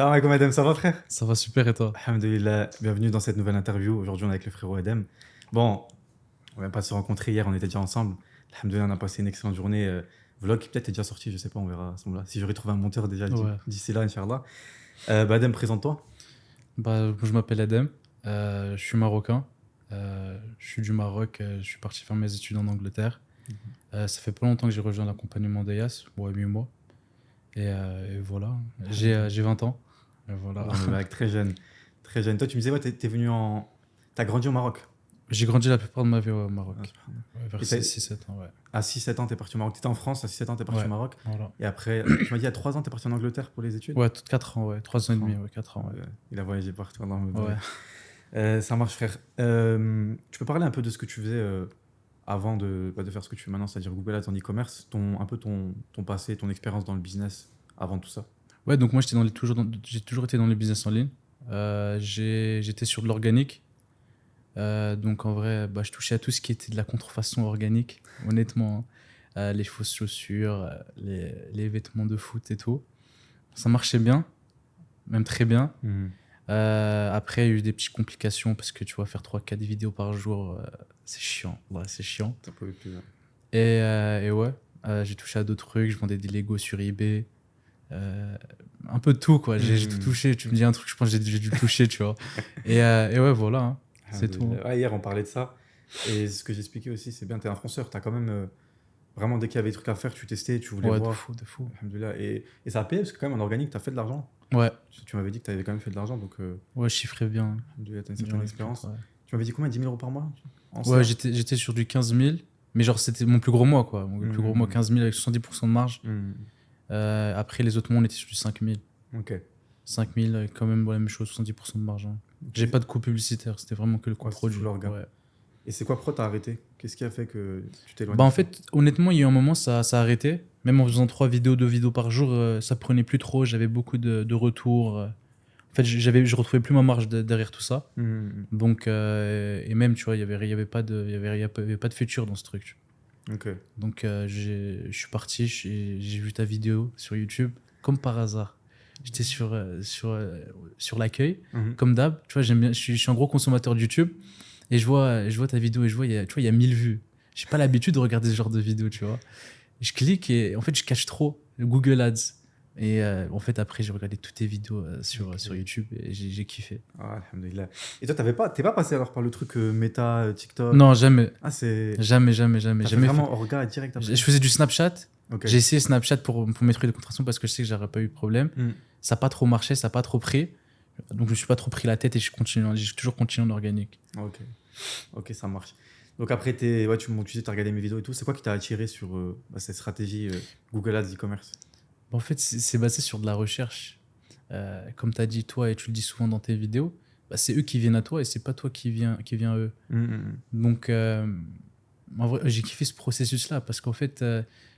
Salam alaikum Adem, ça va frère? Ça va super et toi? Alhamdulillah, bienvenue dans cette nouvelle interview. Aujourd'hui on est avec le frérot Adem. Bon, on va pas se rencontrer hier, on était déjà ensemble. Alhamdulillah, on a passé une excellente journée. Vlog qui peut-être est déjà sorti, je sais pas, on verra à ce moment-là. Si j'aurais trouvé un monteur déjà Ouais. d'ici là, Inch'Allah. Adem, présente-toi. Je m'appelle Adem, je suis marocain, je suis du Maroc, je suis parti faire mes études en Angleterre. Ça fait pas longtemps que j'ai rejoint l'accompagnement d'EIAS, ouais, 8 mois. Et voilà, j'ai 20 ans. Et voilà. On est avec très jeune. Très jeune. Toi, tu me disais, ouais, t'es venu en. T'as grandi au Maroc. J'ai grandi la plupart de ma vie au Maroc, Ah, ouais, vers Et t'as- 6-7 ans, ouais. À 6-7 ans, t'es parti au Maroc. T'étais en France, à 6-7 ans, t'es parti Ouais, au Maroc. voilà. Et après, tu m'as dit, à 3 ans, t'es parti en Angleterre pour les études. Ouais, 4 ans, ouais, 3 ans et 4 demi, ans. ouais, 4 ans, ouais. Il a voyagé partout. Allah me Ouais. barik. Ça marche, frère. Tu peux parler un peu de ce que tu faisais avant de faire ce que tu fais maintenant, c'est-à-dire Google Ads en e-commerce, un peu ton passé, ton expérience dans le business avant tout ça. Ouais, donc moi j'ai toujours été dans le business en ligne. J'étais sur de l'organique. Donc en vrai, je touchais à tout ce qui était de la contrefaçon organique, honnêtement, hein. Les fausses chaussures, les vêtements de foot et tout. Ça marchait bien, même très bien. Après, il y a eu des petites complications parce que tu vois, faire 3-4 vidéos par jour, c'est chiant. Ouais, c'est chiant. Ça pouvait plus. Et ouais, j'ai touché à d'autres trucs. Je vendais des Lego sur eBay. Un peu de tout, quoi. J'ai tout touché. Tu me dis un truc, je pense que j'ai dû le toucher, tu vois. Et ouais, voilà, hein. C'est tout. Ouais, hier, on parlait de ça. Et ce que j'expliquais aussi, c'est bien, tu es influenceur. Tu as quand même vraiment, dès qu'il y avait des trucs à faire, tu testais, tu voulais Ouais, de voir. fou, de fou. Alhamdoulilah. Et ça a payé parce que, quand même, en organique, tu as fait de l'argent. Ouais, Tu m'avais dit que tu avais quand même fait de l'argent. Donc, ouais, je chiffrais bien. alhamdoulilah, tu as une Bien, certaine ouais, expérience. ouais. Tu m'avais dit combien? 10 000 euros par mois en Ouais, CA? j'étais sur du 15 000, mais genre c'était mon plus gros mois, quoi. Mon plus gros mois, 15 000 avec 70% de marge. Après, les autres mois, on était sur du 5 000. Ok. 5 000 avec quand même la même chose, 70% de marge, hein. J'ai pas de coût publicitaire, c'était vraiment que le coût Ouais, c'est produit. tout l'orga. Ouais. Et c'est quoi, pourquoi t'as arrêté? Qu'est-ce qui a fait que tu t'éloignes En de ça? fait, honnêtement, il y a eu un moment, ça a arrêté. Même en faisant 3 vidéos, 2 vidéos par jour, ça prenait plus trop. J'avais beaucoup de retours. En fait, je retrouvais plus ma marge derrière tout ça. Donc, et même, tu vois, il y avait pas de futur dans ce truc. Ok. Donc, je suis parti, j'ai vu ta vidéo sur YouTube, comme par hasard. J'étais sur l'accueil, comme d'hab. Tu vois, j'aime bien, je suis un gros consommateur de YouTube. Et je vois ta vidéo et tu vois, il y a 1000 vues. J'ai pas l'habitude de regarder ce genre de vidéo, tu vois. Je clique et en fait, je cache trop le Google Ads. Et en fait, après, j'ai regardé toutes tes vidéos sur YouTube et j'ai kiffé. Ah, alhamdoulilah. Et toi, t'es pas passé alors par le truc Meta, TikTok? Non, jamais. Ah, c'est. Jamais T'as fait fait. vraiment orga direct après? Je faisais du Snapchat. Ok. J'ai essayé Snapchat pour mes trucs de contraction parce que je sais que j'aurais pas eu de problème. Hmm. Ça n'a pas trop marché, ça n'a pas trop pris. Donc, je me suis pas trop pris la tête et j'ai toujours continué en organique. Ok. Ok, ça marche. Donc après, ouais, tu disais, t'as regardé mes vidéos et tout. C'est quoi qui t'a attiré sur cette stratégie Google Ads e-commerce? En fait, c'est basé sur de la recherche. Comme tu as dit, toi, et tu le dis souvent dans tes vidéos, c'est eux qui viennent à toi et c'est pas toi qui viens à eux. Donc, en vrai, j'ai kiffé ce processus-là parce qu'en fait,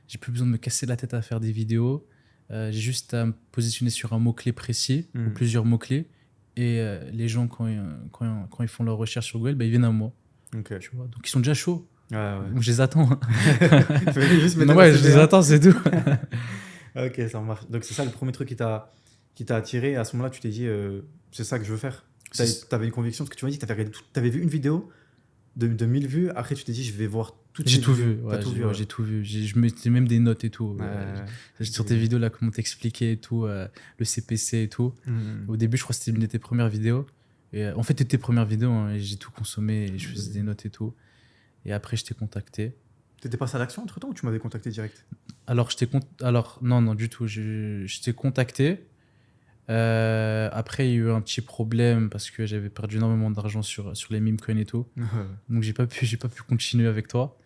j'ai plus besoin de me casser la tête à faire des vidéos. J'ai juste à me positionner sur un mot-clé précis ou plusieurs mots-clés. Et les gens, quand ils font leur recherche sur Google, ils viennent à moi. Ok. Tu vois, donc, ils sont déjà chauds. Ouais, ouais. Donc, je les attends. Fallait juste mettre Non, la ouais, je CTA. les attends, c'est tout. Ok, ça marche. Donc c'est ça le premier truc qui t'a attiré. À ce moment-là, tu t'es dit, c'est ça que je veux faire. T'avais une conviction, parce que tu m'as dit que t'avais vu une vidéo de 1000 vues. Après, tu t'es dit, je vais voir toutes J'ai les tout vidéos. vu, T'as ouais, tout vu, ouais. j'ai tout vu. Je mettais même des notes et tout. Sur tes J'ai- vidéos, là, comment t'expliquais et tout, le CPC et tout. Au début, je crois que c'était une de tes premières vidéos. Et, en fait, c'était tes premières vidéos, hein, et j'ai tout consommé et je faisais des notes et tout. Et après, je t'ai contacté. T'étais passé à l'action entre temps ou tu m'avais contacté direct? Alors, non, du tout. Je t'ai contacté. Après, il y a eu un petit problème parce que j'avais perdu énormément d'argent sur les meme coins et tout. Donc, j'ai pas pu continuer avec toi.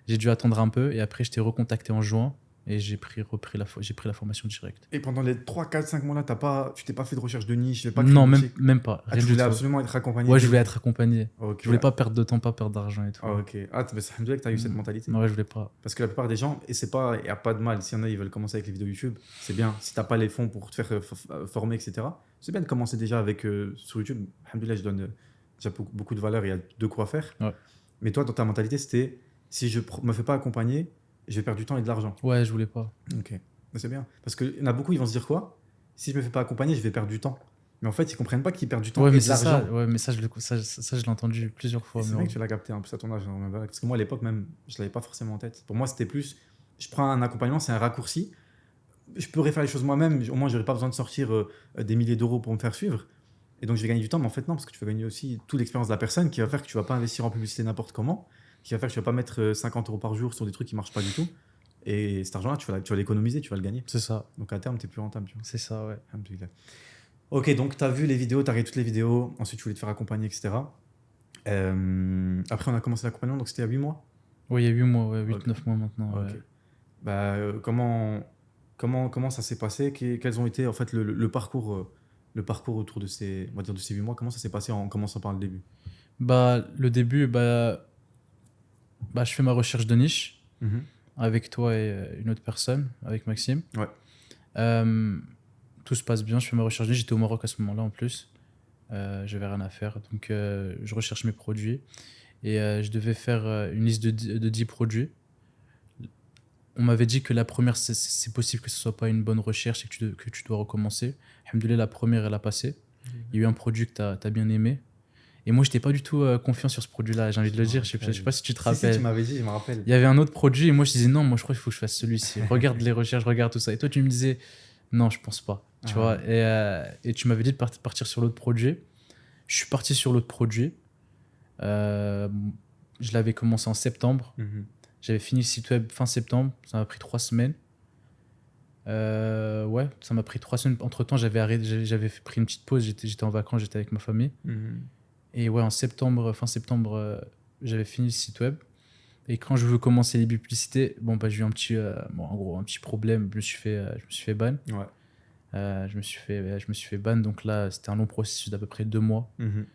J'ai dû attendre un peu et après, je t'ai recontacté en juin et j'ai pris la formation directe. Et pendant les 3, 4, 5 mois là, tu t'es pas fait de recherche de niche, tu pas Non, créé une même, boutique? même pas. Ah, Rien tu du voulais tout. absolument être accompagné? Ouais, je voulais être accompagné. Ok. Je voulais pas perdre de temps, pas perdre d'argent et tout. Ah, ok. Ah, mais c'est alhamdoulilah que t'as eu cette mentalité. Ouais, je voulais pas. Parce que la plupart des gens, et il n'y a pas de mal, s'il y en a, ils veulent commencer avec les vidéos YouTube, c'est bien. Si tu n'as pas les fonds pour te faire former, etc., c'est bien de commencer déjà avec sur YouTube. Alhamdoulilah, je donne déjà beaucoup de valeur, il y a de quoi faire. Ouais. Mais toi, dans ta mentalité, c'était si je me fais pas accompagner, je vais perdre du temps et de l'argent. Ouais, je voulais pas. Ok. Mais c'est bien. Parce qu'il y en a beaucoup, ils vont se dire quoi? Si je me fais pas accompagner, je vais perdre du temps. Mais en fait, ils comprennent pas qu'ils perdent du temps Ouais, et mais de c'est ça. l'argent. Ouais, mais ça, je l'ai entendu plusieurs Et fois. c'est Mais vrai ouais. que tu l'as capté un peu à ton âge, hein, parce que moi à l'époque même, je l'avais pas forcément en tête. Pour moi, c'était plus, je prends un accompagnement, c'est un raccourci. Je pourrais faire les choses moi-même, au moins j'aurais pas besoin de sortir des milliers d'euros pour me faire suivre. Et donc je vais gagner du temps, mais en fait non, parce que tu vas gagner aussi toute l'expérience de la personne qui va faire que tu vas pas investir en publicité n'importe comment, qui va faire que tu vas pas mettre 50 euros par jour sur des trucs qui marchent pas du tout. Et cet argent-là, tu vas l'économiser, tu vas le gagner. C'est ça. Donc à terme, tu es plus rentable. Tu vois. C'est ça, ouais. Alhamdoulilah. Ok, donc tu as vu les vidéos, tu as regardé toutes les vidéos, ensuite tu voulais te faire accompagner, etc. Après, on a commencé l'accompagnement, donc c'était à 8 mois. Ouais, il y a 8 mois, ouais, 8-9 Ok. mois maintenant. Ok. Ouais. Bah, comment ça s'est passé? Quels ont été en fait le parcours autour de ces, on va dire de ces 8 mois? Comment ça s'est passé en commençant par le début? Bah, le début, je fais ma recherche de niche Mhm. avec toi et une autre personne, avec Maxime. Ouais. Tout se passe bien, je fais ma recherche de niche. J'étais au Maroc à ce moment-là en plus. J'avais rien à faire. Donc, je recherche mes produits. Et je devais faire une liste de 10 produits. On m'avait dit que la première, c'est possible que ce soit pas une bonne recherche et que tu dois recommencer. Alhamdoulilah, la première, elle a passé. Il y a eu un produit que tu as bien aimé. Et moi, je n'étais pas du tout confiant sur ce produit-là, j'ai envie de le dire. Je sais pas si tu te Si, rappelles. tu m'avais dit, je me rappelle. Il y avait un autre produit et moi, je disais non, moi, je crois qu'il faut que je fasse celui-ci. Regarde les recherches, regarde tout ça. Et toi, tu me disais non, je pense pas. Tu vois. Et tu m'avais dit de partir sur l'autre produit. Je suis parti sur l'autre produit. Je l'avais commencé en septembre. Mhm. J'avais fini le site web fin septembre. Ça m'a pris 3 semaines. Ouais, ça m'a pris 3 semaines. Entre-temps, j'avais pris une petite pause. J'étais en vacances, j'étais avec ma famille. Mhm. Et ouais, fin septembre, j'avais fini le site web. Et quand je veux commencer les publicités, j'ai eu en gros, un petit problème. Je me suis fait ban. Ouais. Je me suis fait ban. Donc là, c'était un long processus d'à peu près 2 mois. Mhm.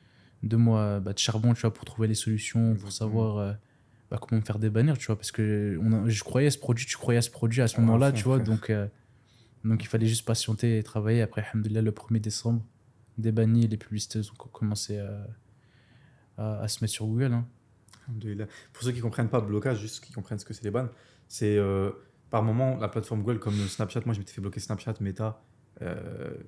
2 mois de charbon, tu vois, pour trouver les solutions, pour Exactement. savoir comment me faire débannir, tu vois, parce que je croyais à ce produit, tu croyais à ce produit à ce Ouais, moment-là, à fond, tu vois, frère. donc il fallait juste patienter et travailler. Après, alhamdoulilah, le 1er décembre, débanni, les publicités ont commencé à se mettre sur Google. Hein. Alhamdoulilah. Pour ceux qui comprennent pas blocage, juste qui comprennent ce que c'est les bans, c'est par moment la plateforme Google comme Snapchat. Moi, je m'étais fait bloquer Snapchat, Meta. Il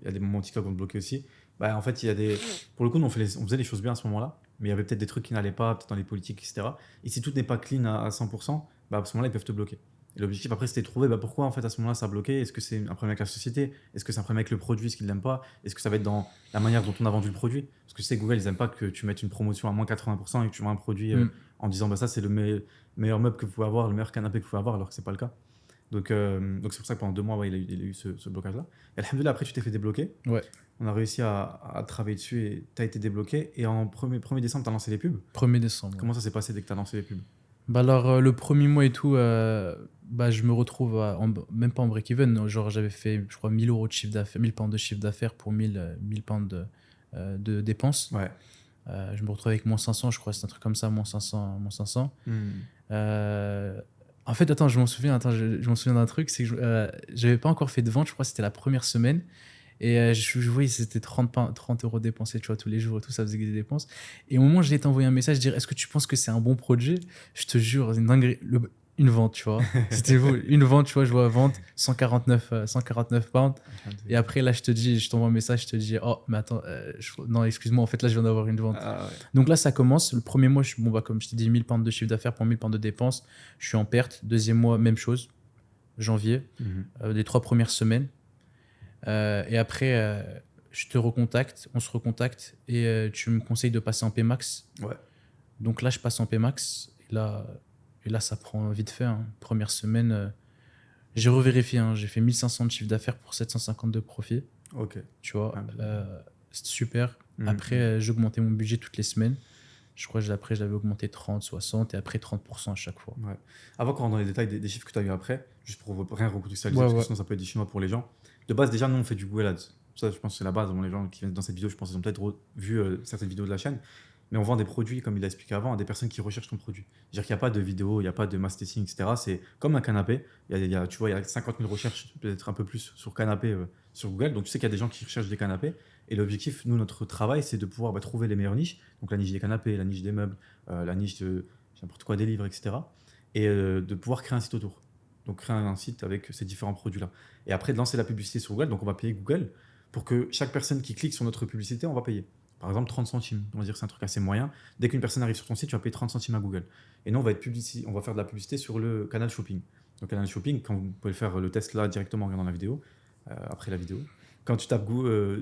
y a des moments où TikTok vont te bloquer aussi. Bah, en fait, il y a des. Pour le coup, on faisait les choses bien à ce moment-là, mais il y avait peut-être des trucs qui n'allaient pas, peut-être dans les politiques, etc. Et si tout n'est pas clean à 100%, bah, à ce moment-là, ils peuvent te bloquer. Et l'objectif après, c'était de trouver pourquoi en fait à ce moment-là ça a bloqué. Est-ce que c'est un problème avec la société? Est-ce que c'est un problème avec le produit, ce qu'ils n'aiment pas? Est-ce que ça va être dans la manière dont on a vendu le produit? Parce que c'est Google, ils n'aiment pas que tu mettes une promotion à moins 80% et que tu vends un produit Mm. en disant bah, ça c'est le meilleur meuble que vous pouvez avoir, le meilleur canapé que vous pouvez avoir, alors que c'est pas le cas. Donc c'est pour ça que pendant 2 mois, ouais, il a eu ce blocage-là. Et alhamdoulilah, après, tu t'es fait débloquer. Ouais, On a réussi à travailler dessus et tu as été débloqué. Et en 1er décembre, tu as lancé les pubs. 1er décembre. Comment ça s'est passé dès que tu as lancé les pubs? Bah alors, le premier mois et tout, je me retrouve même pas en break-even. Non, genre, j'avais fait, je crois, 1000 euros de chiffre d'affaires, 1000 pounds de chiffre d'affaires pour 1000 pounds de dépenses. Ouais. Je me retrouve avec moins 500, je crois, c'est un truc comme ça, moins 500. Moins 500. En fait, attends, je m'en souviens d'un truc, c'est que j'avais pas encore fait de vente, je crois que c'était la première semaine. Et je voyais c'était 30 euros dépensés, tu vois, tous les jours et tout, ça faisait des dépenses. Et au moment où j'ai été envoyé un message, dire est-ce que tu penses que c'est un bon produit? Je te jure, c'est une dinguerie. Une vente, tu vois. C'était vous, une vente, tu vois, je vois vente, 149 pounds. Et après, là, je t'envoie un message, je te dis, oh, mais attends, non, excuse-moi, en fait, là, je viens d'avoir une vente. Ah, ouais. Donc là, ça commence. Le premier mois, comme je t'ai dit, 1000 pounds de chiffre d'affaires pour 1000 pounds de dépenses. Je suis en perte. Deuxième mois, même chose. Janvier. Les 3 premières semaines. Et après, je te recontacte, on se recontacte et tu me conseilles de passer en Pmax. Ouais. Donc là, je passe en Pmax. Et là ça prend vite fait. Hein. Première semaine, j'ai revérifié. Hein, j'ai fait 1500 de chiffre d'affaires pour 750 de profit. Ok. Tu vois, Ah, c'est super. Après, j'augmentais mon budget toutes les semaines. Je crois que après, je l'avais augmenté 30, 60 et après 30% à chaque fois. Ouais. Avant qu'on rentre dans les détails des chiffres que tu as eu après, juste pour rien recontextualiser, Ouais, parce que ouais. sinon ça peut être des chinois pour les gens. De base, déjà, nous on fait du Google Ads. Ça, je pense que c'est la base. Bon, les gens qui viennent dans cette vidéo, je pense qu'ils ont peut-être vu certaines vidéos de la chaîne. Mais on vend des produits, comme il l'a expliqué avant, à des personnes qui recherchent ton produit. C'est-à-dire qu'il n'y a pas de vidéo, il n'y a pas de mass testing, etc. C'est comme un canapé. Tu vois, il y a 50 000 recherches, peut-être un peu plus, sur canapé sur Google. Donc tu sais qu'il y a des gens qui recherchent des canapés. Et l'objectif, nous, notre travail, c'est de pouvoir trouver les meilleures niches. Donc la niche des canapés, la niche des meubles, la niche de n'importe quoi, des livres, etc. Et de pouvoir créer un site autour. Donc créer un site avec ces différents produits-là. Et après, de lancer la publicité sur Google. Donc on va payer Google pour que chaque personne qui clique sur notre publicité, on va payer. Par exemple, 30 centimes. On va dire que c'est un truc assez moyen. Dès qu'une personne arrive sur ton site, tu vas payer 30 centimes à Google. Et nous, on va faire de la publicité sur le canal shopping. Donc canal shopping, quand vous pouvez faire le test là directement en regardant la vidéo, après la vidéo. Quand tu tapes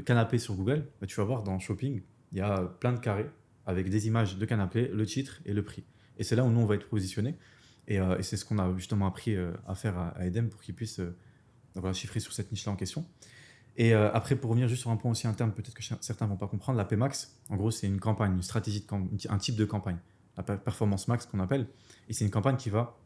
canapé sur Google, bah, tu vas voir dans shopping, il y a plein de carrés avec des images de canapé, le titre et le prix. Et c'est là où nous, on va être positionnés. Et c'est ce qu'on a justement appris à faire à Edem pour qu'ils puissent voilà, chiffrer sur cette niche-là en question. Et après, pour revenir juste sur un point aussi interne, peut-être que certains ne vont pas comprendre, la PMax, en gros, c'est une campagne, une stratégie, un type de campagne, la Performance Max qu'on appelle. Et c'est une campagne qui va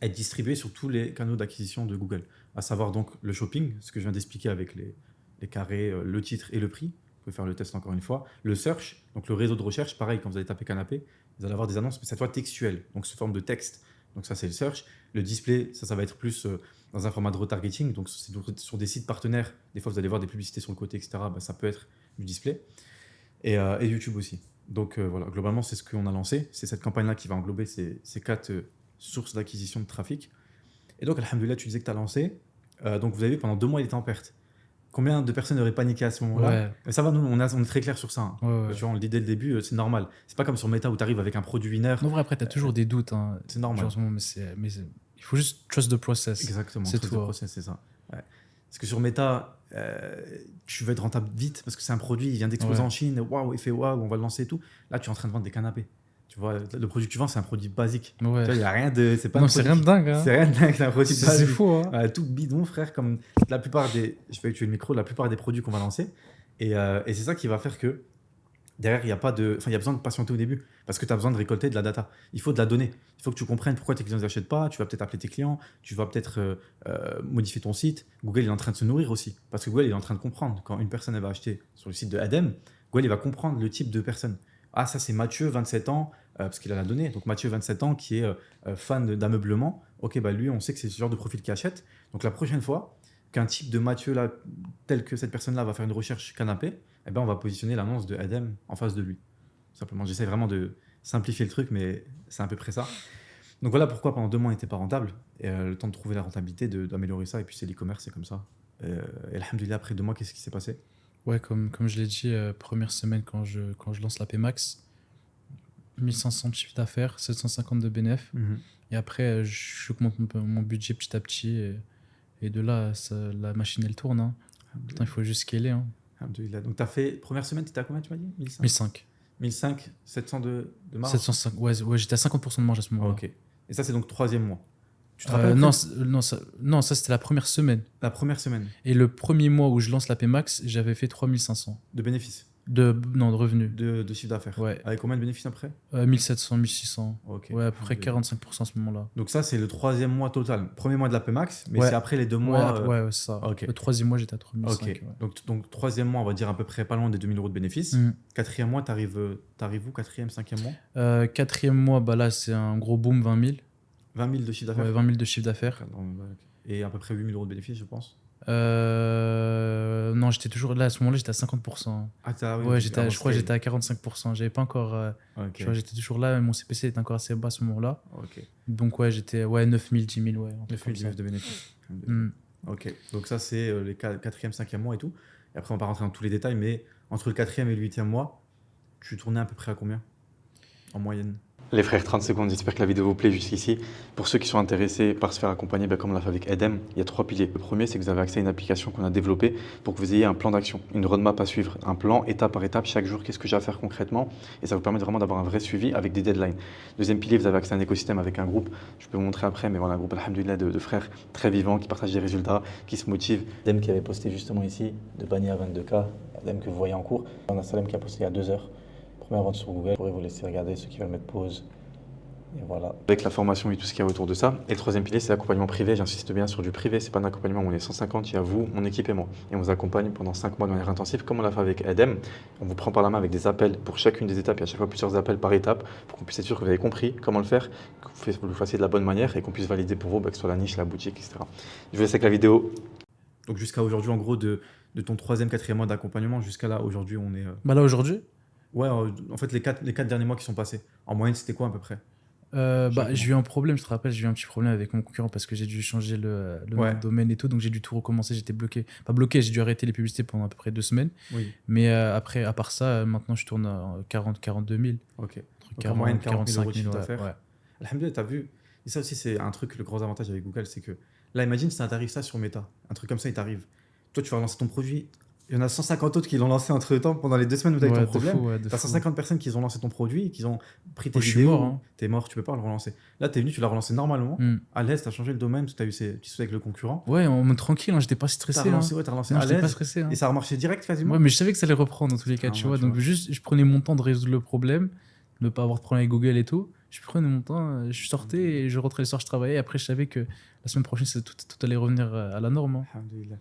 être distribuée sur tous les canaux d'acquisition de Google, à savoir donc le shopping, ce que je viens d'expliquer avec les carrés, le titre et le prix. Vous pouvez faire le test encore une fois. Le search, donc le réseau de recherche, pareil, quand vous allez taper canapé, vous allez avoir des annonces, mais cette fois textuelles, donc sous forme de texte. Donc ça, c'est le search. Le display, ça va être plus dans un format de retargeting. Donc c'est sur des sites partenaires. Des fois, vous allez voir des publicités sur le côté, etc. Bah, ça peut être du display. Et YouTube aussi. Donc voilà, globalement, c'est ce qu'on a lancé. C'est cette campagne-là qui va englober ces 4 sources d'acquisition de trafic. Et donc, alhamdoulilah, tu disais que tu as lancé. Donc vous avez vu, pendant 2 mois, il était en perte. Combien de personnes auraient paniqué à ce moment-là? Ouais. Ça va, nous, on est très clair sur ça. Hein. Ouais. Tu vois, on le dit dès le début, c'est normal. C'est pas comme sur Meta où tu arrives avec un produit winner. Non, vrai, après, tu as toujours des doutes. Hein. C'est normal. Genre, mais il faut juste trust the process. Exactement, c'est trust tout. the process, c'est ça. Ouais. Parce que sur Meta, tu veux être rentable vite parce que c'est un produit, il vient d'exploser en Chine. Waouh, effet waouh, on va le lancer et tout. Là, tu es en train de vendre des canapés. Tu vois, le produit que tu vends, c'est un produit basique. Ouais. Il n'y a rien de. Non, c'est rien de dingue. Hein. C'est rien de dingue, c'est un produit basique. C'est fou. Hein. Tout bidon, frère, comme la plupart des. Je vais utiliser le micro, la plupart des produits qu'on va lancer. Et c'est ça qui va faire que derrière, il y a besoin de patienter au début parce que tu as besoin de récolter de la data. Il faut de la donnée. Il faut que tu comprennes pourquoi tes clients ne achètent pas. Tu vas peut-être appeler tes clients. Tu vas peut-être modifier ton site. Google, il est en train de se nourrir aussi parce que Google, il est en train de comprendre. Quand une personne elle va acheter sur le site de Adem, Google, il va comprendre le type de personne. Ah, ça, c'est Mathieu, 27 ans, parce qu'il a la donnée. Donc, Mathieu, 27 ans, qui est fan d'ameublement. Ok, bah lui, on sait que c'est ce genre de profil qui achète. Donc, la prochaine fois qu'un type de Mathieu, là, tel que cette personne-là, va faire une recherche canapé, eh ben, on va positionner l'annonce de Adem en face de lui. Simplement, j'essaie vraiment de simplifier le truc, mais c'est à peu près ça. Donc, voilà pourquoi pendant 2 mois, on n'était pas rentable. Et le temps de trouver la rentabilité, d'améliorer ça. Et puis, c'est l'e-commerce, c'est comme ça. Et alhamdoulilah, après 2 mois, qu'est-ce qui s'est passé? Ouais, comme je l'ai dit, première semaine quand je lance la PMax, 1500 de chiffre d'affaires, 750 de bénéf. Et après, j'augmente mon budget petit à petit. Et de là, la machine, elle tourne. Hein. Putain, il faut juste scaler. Hein. Donc, tu as fait, première semaine, tu étais à combien, tu m'as dit? 1005. 1005, 700 de marge? 705, ouais, j'étais à 50% de marge à ce moment-là. Ok. Et ça, c'est donc 3e mois. Tu te Euh, rappelles non, ça c'était la première semaine. La première semaine Et le premier mois où je lance la PMax, j'avais fait 3500. de bénéfices, De revenus. de chiffre d'affaires. Ouais. Avec combien de bénéfices après? 1700, 1600. Ok. Ouais, à peu près 45% à ce moment-là. Donc ça, c'est le 3e mois total. Premier mois de la PMax, mais Ouais. c'est après les 2 mois. Ouais, c'est ça. Ok. Le troisième mois, j'étais à 3500. Ok. Donc 3e mois, on va dire à peu près pas loin des 2000 € de bénéfices. 4e mois, t'arrives où? 4e, 5e mois? Quatrième mois, bah là, c'est un gros boom, 20 000. 20 000 de chiffre d'affaires? Ouais, 20 000 de chiffre d'affaires. Et à peu près 8 000 € de bénéfices, je pense. Non, j'étais toujours là, à ce moment-là, j'étais à 50%. Ah, oui, Ouais, je crois que j'étais à 45%. J'avais pas encore. Ok. Tu vois, j'étais toujours là, mon CPC était encore assez bas à ce moment-là. Ok. Donc, ouais, j'étais 9 000, 10 000, ouais. 9 000 de bénéfices. Mm. Ok. Donc ça, c'est les 4e, 5e mois et tout. Et après, on va pas rentrer dans tous les détails, mais entre le 4e et le 8e mois, tu tournais à peu près à combien en moyenne? Les frères, 30 secondes, j'espère que la vidéo vous plaît jusqu'ici. Pour ceux qui sont intéressés par se faire accompagner, comme on l'a fait avec Edem, il y a 3 piliers. Le premier, c'est que vous avez accès à une application qu'on a développée pour que vous ayez un plan d'action, une roadmap à suivre, un plan étape par étape, chaque jour, qu'est-ce que j'ai à faire concrètement. Et ça vous permet vraiment d'avoir un vrai suivi avec des deadlines. Deuxième pilier, vous avez accès à un écosystème avec un groupe, je peux vous montrer après, mais voilà, un groupe, alhamdoulilah, de frères très vivants qui partagent des résultats, qui se motivent. Edem qui avait posté justement ici, de Bani à 22K, Edem que vous voyez en cours. On a Salem qui a posté il y a 2 heures. Première vente sur Google, je pourrais vous laisser regarder ceux qui veulent mettre pause. Et voilà. Avec la formation et tout ce qu'il y a autour de ça. Et le troisième pilier, c'est l'accompagnement privé. J'insiste bien sur du privé. C'est pas un accompagnement où on est 150, il y a vous, mon équipe et moi. Et on vous accompagne pendant 5 mois de manière intensive, comme on l'a fait avec Edem. On vous prend par la main avec des appels pour chacune des étapes. Il y a à chaque fois plusieurs appels par étape pour qu'on puisse être sûr que vous avez compris comment le faire, que vous le fassiez de la bonne manière et qu'on puisse valider pour vous, que ce soit la niche, la boutique, etc. Je vous laisse avec la vidéo. Donc jusqu'à aujourd'hui, en gros, de ton 3e, 4e mois d'accompagnement, jusqu'à là, aujourd'hui, on est... Bah là, aujourd'hui, Ouais, en fait, les 4 derniers mois qui sont passés, en moyenne, c'était quoi à peu près? J'ai eu un problème, je te rappelle, j'ai eu un petit problème avec mon concurrent parce que j'ai dû changer le nom Ouais. de domaine et tout, donc j'ai dû tout recommencer, j'étais bloqué. Pas bloqué, j'ai dû arrêter les publicités pendant à peu près 2 semaines. Oui. Mais après, à part ça, maintenant je tourne à 40-42 000. Ok. Entre Donc, en moyenne, 40 000 euros de 45 chiffre 000, d'affaires. ouais. Alhamdoulilah, t'as vu. Et ça aussi, c'est un truc, le gros avantage avec Google, c'est que là, imagine, ça t'arrive ça sur Meta. Un truc comme ça, il t'arrive. Toi, tu vas lancer ton produit. Il y en a 150 autres qui l'ont lancé entre temps pendant les 2 semaines où tu as eu ton Ouais, de problème. fou, ouais, de T'as fou. 150 personnes qui ont lancé ton produit, qui ont pris tes Moi, je suis vidéos. mort, hein. T'es mort, tu peux pas le relancer. Là, t'es venu, tu l'as relancé normalement. Hmm. À l'aise, t'as changé le domaine, t'as eu ces petits soucis avec le concurrent. Ouais, en mode tranquille, hein, j'étais pas T'as stressé. relancé, Hein. ouais, t'as relancé Non, à j'étais pas l'aise. stressé. Hein. Et ça a marché direct quasiment. Ouais, mais je savais que ça allait reprendre dans tous les cas, Ah, tu ouais, vois. tu Donc, vois. juste, je prenais mon temps de résoudre le problème, ne pas avoir de problème avec Google et tout. Je prenais mon temps, je sortais et je rentrais le soir, je travaillais. Après, je savais que la semaine prochaine, tout allait revenir à la norme. Hein. Alhamdoulilah.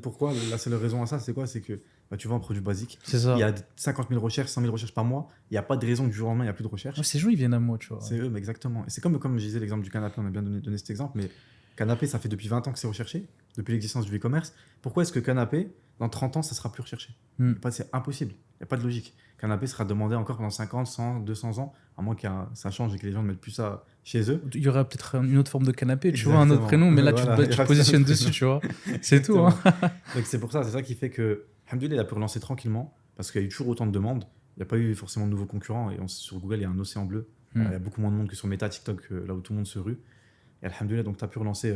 Pourquoi la seule raison à ça, c'est quoi? C'est que tu vends un produit basique. C'est ça. Il y a 50 000 recherches, 100 000 recherches par mois. Il n'y a pas de raison que du jour au lendemain, il n'y a plus de recherches. Ouais, ces gens, ils viennent à moi, tu vois. C'est eux, mais exactement. Et c'est comme je disais l'exemple du canapé, on a bien donné cet exemple, mais canapé, ça fait depuis 20 ans que c'est recherché, depuis l'existence du e-commerce. Pourquoi est-ce que canapé, dans 30 ans, ça sera plus recherché? C'est impossible. Il n'y a pas de logique. Canapé sera demandé encore pendant 50, 100, 200 ans, à moins que ça change et que les gens ne mettent plus ça chez eux. Il y aura peut-être une autre forme de canapé, tu Exactement. vois, un autre prénom, mais là, Voilà, tu te positionnes dessus, tu vois. C'est tout. Exactement. Hein. Donc c'est pour ça, c'est ça qui fait que Alhamdoulilah, il a pu relancer tranquillement, parce qu'il y a eu toujours autant de demandes. Il n'y a pas eu forcément de nouveaux concurrents, et sur Google, il y a un océan bleu. Il y a beaucoup moins de monde que sur Meta, TikTok, là où tout le monde se rue. Et Alhamdoulilah, donc tu as pu relancer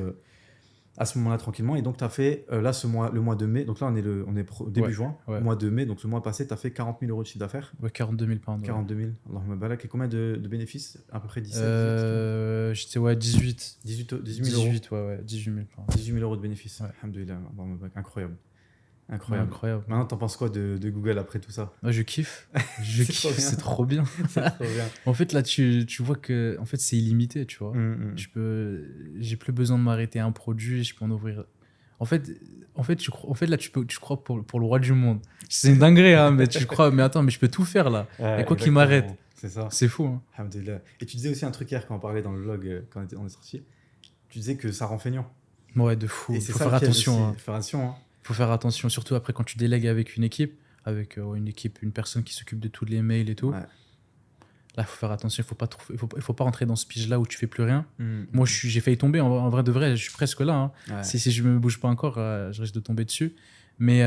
à ce moment-là tranquillement. Et donc tu as fait, là, le mois de mai, donc là on est début juin, mois de mai, donc le mois passé, tu as fait 40 000 euros de chiffre d'affaires. Ouais, 42 000 par an. 42 000, Allahumma barak. Et combien de bénéfices? À peu près 17 J'étais 18 000 euros. 18 000 par an. 18 000 euros de bénéfices. Ouais. Alhamdoulilah, Allahumma barak. Incroyable. Ouais, Incroyable. incroyable. Maintenant, t'en penses quoi de Google après tout ça? Ouais, je kiffe. Je C'est trop kiffe, bien. c'est trop bien. C'est trop bien. En fait, là, tu vois que en fait, c'est illimité, tu vois. J'ai plus besoin de m'arrêter à un produit, je peux en ouvrir. En fait, là, tu crois pour le roi du monde. C'est une dinguerie, hein, mais tu crois, mais attends, mais je peux tout faire là. Ouais, Et quoi qu'il exactement. m'arrête. C'est ça. C'est fou, hein. Alhamdoulilah. Et tu disais aussi un truc hier quand on parlait dans le vlog, quand on est sorti. Tu disais que ça rend feignant. Ouais, de fou. Et Il c'est faut ça faire le piège attention. aussi. Hein. Faut faire attention. Hein. Faut faire attention, surtout après quand tu délègues avec une équipe, une personne qui s'occupe de tous les mails et tout. Ouais. Là, il faut faire attention, il faut pas rentrer dans ce piège-là où tu fais plus rien. Mm. Moi, j'ai failli tomber, en vrai de vrai, je suis presque là. Hein. Ouais. Si je me bouge pas encore, je risque de tomber dessus. Mais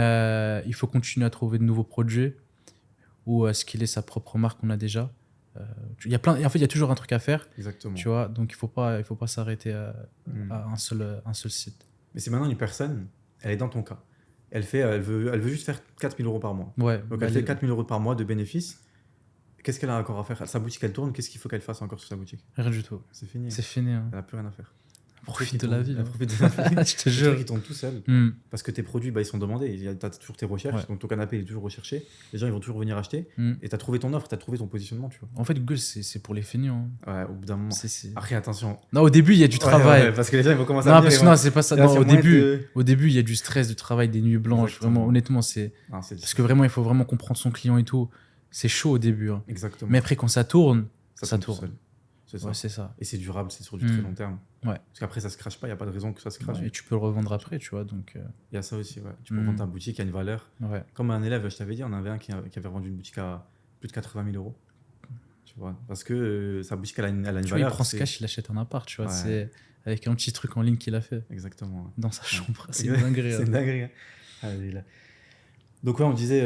il faut continuer à trouver de nouveaux produits ou à skiller sa propre marque qu'on a déjà. En fait, il y a toujours un truc à faire, Exactement. tu vois. Donc, il faut pas s'arrêter à Mm. un seul site. Mais c'est maintenant une personne, elle est dans ton cas. Elle veut juste faire 4 000 euros par mois. Ouais. Donc elle fait 4 000 euros par mois de bénéfices. Qu'est-ce qu'elle a encore à faire? Sa boutique, elle tourne. Qu'est-ce qu'il faut qu'elle fasse encore sur sa boutique? Rien du tout. C'est fini. C'est fini. Hein. Elle n'a plus rien à faire. Profite de la vie. Elle hein. profite de la vie. Je te Le jure. truc, il tourne tout seul. Hmm. Parce que tes produits, ils sont demandés. Tu as toujours tes recherches. Ouais. Donc ton canapé, il est toujours recherché. Les gens, ils vont toujours venir acheter. Hmm. Et tu as trouvé ton offre, tu as trouvé ton positionnement, tu En fait, Google, c'est pour les feignants. Hein. vois. Ouais, au bout d'un moment. C'est- Après, attention. Non, au début, il y a du travail. Ouais, parce que les gens, ils vont commencer à Non, venir, parce que ils vont- non, c'est pas ça. Là, Non, c'est au moins début, de- il y a du stress, du travail, des nuits blanches. Exactement. Vraiment, honnêtement, c'est. Ah, c'est Parce que vraiment, il faut vraiment comprendre son client et tout. C'est chaud au début. Hein. Exactement. Mais après, quand ça tourne, ça tout tourne. seul. C'est ça. Ouais, c'est ça. Et c'est durable, c'est sur du Mm. très long terme. Ouais. Parce qu'après, ça se crache pas, il n'y a pas de raison que ça se crache. Ouais, et tu peux le revendre après, tu vois. Donc, Il y a ça aussi, ouais. Tu peux Mm. vendre ta boutique à une valeur. ouais. Comme un élève, je t'avais dit, on avait un qui avait vendu une boutique à plus de 80 000 euros. Tu vois, parce que sa boutique, elle a une Tu vois, il valeur. prend ce c'est- cash, il achète un appart, tu vois. Ouais. C'est avec un petit truc en ligne qu'il a fait Exactement. Ouais. dans sa chambre. C'est Ouais. une dinguerie. C'est hein. une dinguerie. Hein. Allez, là. Donc, ouais, on disait.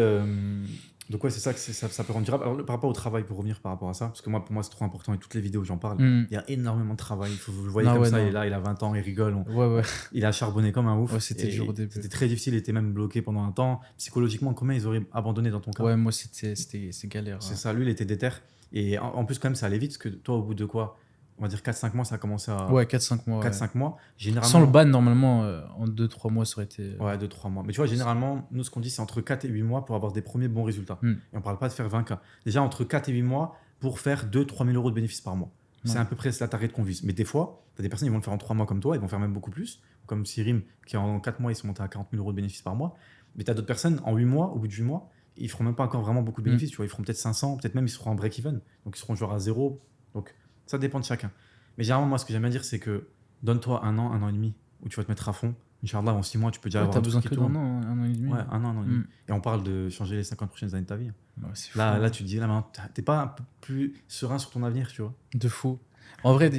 Donc, ouais, c'est ça que ça peut rendre durable. Alors, par rapport au travail, pour revenir par rapport à ça, parce que pour moi, c'est trop important et toutes les vidéos, j'en parle. Mm. Il y a énormément de travail. Vous le voyez Non, comme ouais, ça, non. et là, il a 20 ans, il rigole. Ouais. Il a charbonné comme un ouf. Ouais, c'était Et dur au début. C'était très difficile, il était même bloqué pendant un temps. Psychologiquement, combien ils auraient abandonné dans ton cas? Ouais, moi, c'est galère. C'est hein. ça, lui, il était déter. Et en plus, quand même, ça allait vite, parce que toi, au bout de quoi? On va dire 4-5 mois, ça a commencé à. Ouais, 4-5 mois. 4-5 mois. Généralement. Sans le ban, normalement, en 2-3 mois, ça aurait été. Ouais, 2-3 mois. Mais tu vois, généralement, nous, ce qu'on dit, c'est entre 4 et 8 mois pour avoir des premiers bons résultats. Mm. Et on parle pas de faire 20 cas. Déjà, entre 4 et 8 mois pour faire 2-3 000 euros de bénéfices par mois. C'est Ouais. à peu près la target qu'on vise. Mais des fois, tu as des personnes, ils vont le faire en 3 mois comme toi, ils vont faire même beaucoup plus. Comme Sirim, qui en 4 mois, ils sont montés à 40 000 euros de bénéfices par mois. Mais tu as d'autres personnes, en 8 mois, au bout de 8 mois, ils feront même pas encore vraiment beaucoup de bénéfices. Tu vois, ils feront peut-être 500, peut-être même ils seront en break-even. Donc, ils seront genre à 0. Donc, ça dépend de chacun. Mais généralement, moi, ce que j'aime bien dire, c'est que donne-toi un an et demi, où tu vas te mettre à fond. Inch'Allah, en 6 mois, tu peux déjà Ouais, avoir t'as un besoin truc qui que d'un tourne. an, 1 an et demi. Ouais, un an et demi. Mm. Et on parle de changer les 50 prochaines années de ta vie. Ouais, c'est fou. Là, tu te dis, là, maintenant, t'es pas un peu plus serein sur ton avenir, tu vois. De fou. En vrai,